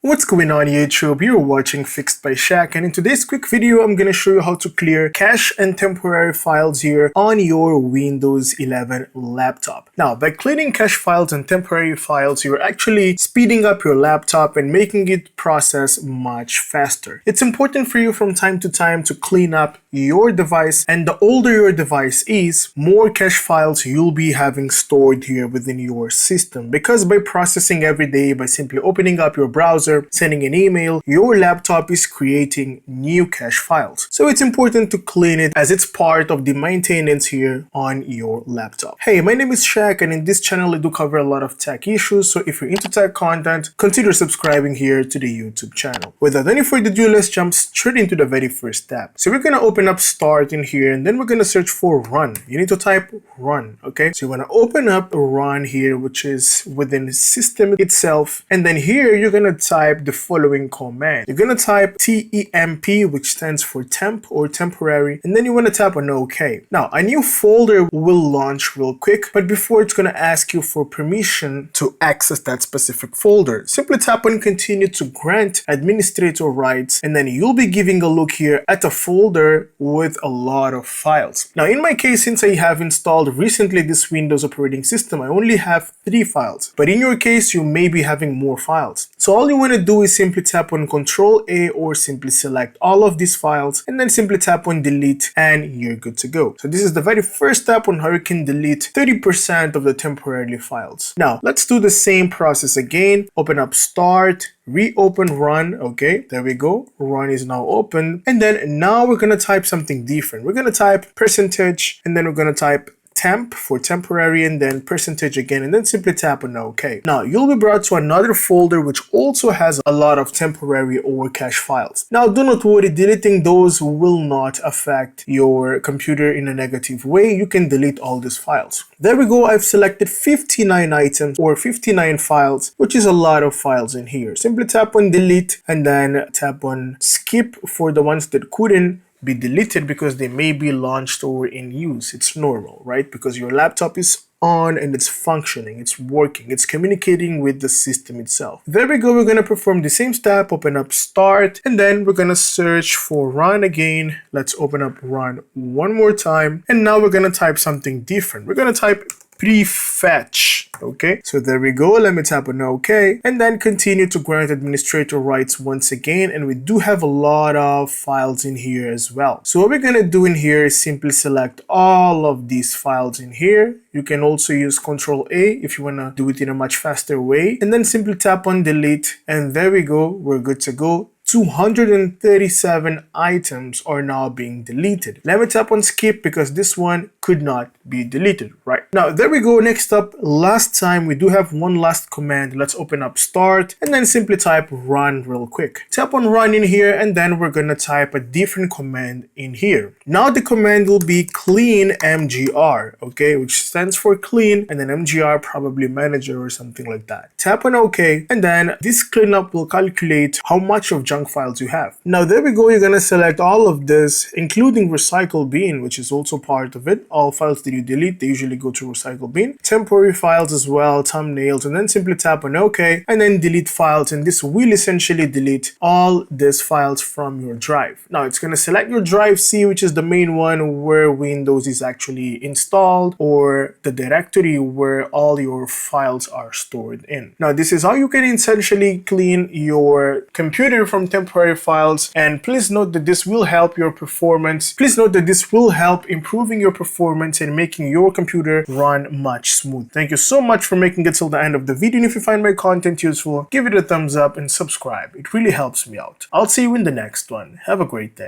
What's going on YouTube? You're watching Fixed by Shaq, and in today's quick video I'm gonna show you how to clear cache and temporary files here on your Windows 11 laptop. Now, by clearing cache files and temporary files, you're actually speeding up your laptop and making it process much faster. It's important for you from time to time to clean up your device, and the older your device is, more cache files you'll be having stored here within your system, because by processing every day, by simply opening up your browser, sending an email, your laptop is creating new cache files. So it's important to clean it as it's part of the maintenance here on your laptop. Hey, my name is Shaq, and in this channel I do cover a lot of tech issues, so if you're into tech content, consider subscribing here to the YouTube channel. Without any further ado, let's jump straight into the very first tab. So we're gonna open up Start in here, and then we're gonna search for Run. You need to type Run, okay? So you wanna open up Run here, which is within the system itself, and then here you're gonna type the following command. You're gonna type TEMP, which stands for temp or temporary, and then you want to tap on OK. Now, a new folder will launch real quick, but before it's gonna ask you for permission to access that specific folder. Simply tap on Continue to grant administrator rights, and then you'll be giving a look here at a folder with a lot of files. Now, in my case, since I have installed recently this Windows operating system, I only have 3 files, but in your case, you may be having more files. So all you want to do is simply tap on Ctrl A or simply select all of these files and then simply tap on delete and you're good to go. So this is the very first step on how you can delete 30% of the temporary files. Now let's do the same process again. Open up Start, reopen Run. Okay, there we go. Run is now open, and then now we're gonna type something different. We're gonna type percentage, and then we're gonna type temp for temporary, and then percentage again, and then simply tap on OK. Now you'll be brought to another folder which also has a lot of temporary or cache files. Now do not worry, deleting those will not affect your computer in a negative way. You can delete all these files. There we go. I've selected 59 items or 59 files, which is a lot of files in here. Simply tap on delete and then tap on skip for the ones that couldn't be deleted because they may be launched or in use. It's normal, right? Because your laptop is on and it's functioning, it's working, it's communicating with the system itself. There we go. We're going to perform the same step. Open up Start, and then we're going to search for Run again. Let's open up Run one more time, and now we're going to type something different. We're going to type prefetch. Okay, so there we go. Let me tap on OK, and then continue to grant administrator rights once again. And we do have a lot of files in here as well. So what we're gonna do in here is simply select all of these files in here. You can also use Ctrl A if you wanna do it in a much faster way, and then simply tap on delete, and there we go. We're good to go. 237 items are now being deleted. Let me tap on skip because this one could not be deleted, right? Now, there we go. Next up, last time, we do have one last command. Let's open up Start and then simply type Run real quick. Tap on Run in here, and then we're gonna type a different command in here. Now the command will be clean mgr, okay, which stands for clean, and then mgr probably manager or something like that. Tap on OK, and then this cleanup will calculate how much of junk files you have. Now there we go. You're gonna select all of this, including recycle bin, which is also part of it. All files that you delete, they usually go to recycle bin. Temporary files as well, thumbnails, and then simply tap on OK, and then delete files, and this will essentially delete all these files from your drive. Now it's gonna select your drive C, which is the main one where Windows is actually installed, or the directory where all your files are stored in. Now this is how you can essentially clean your computer from temporary files, and please note that this will help your performance. Please note that this will help improving your performance and making your computer run much smooth. Thank you so much for making it till the end of the video, and if you find my content useful, give it a thumbs up and subscribe. It really helps me out. I'll see you in the next one. Have a great day.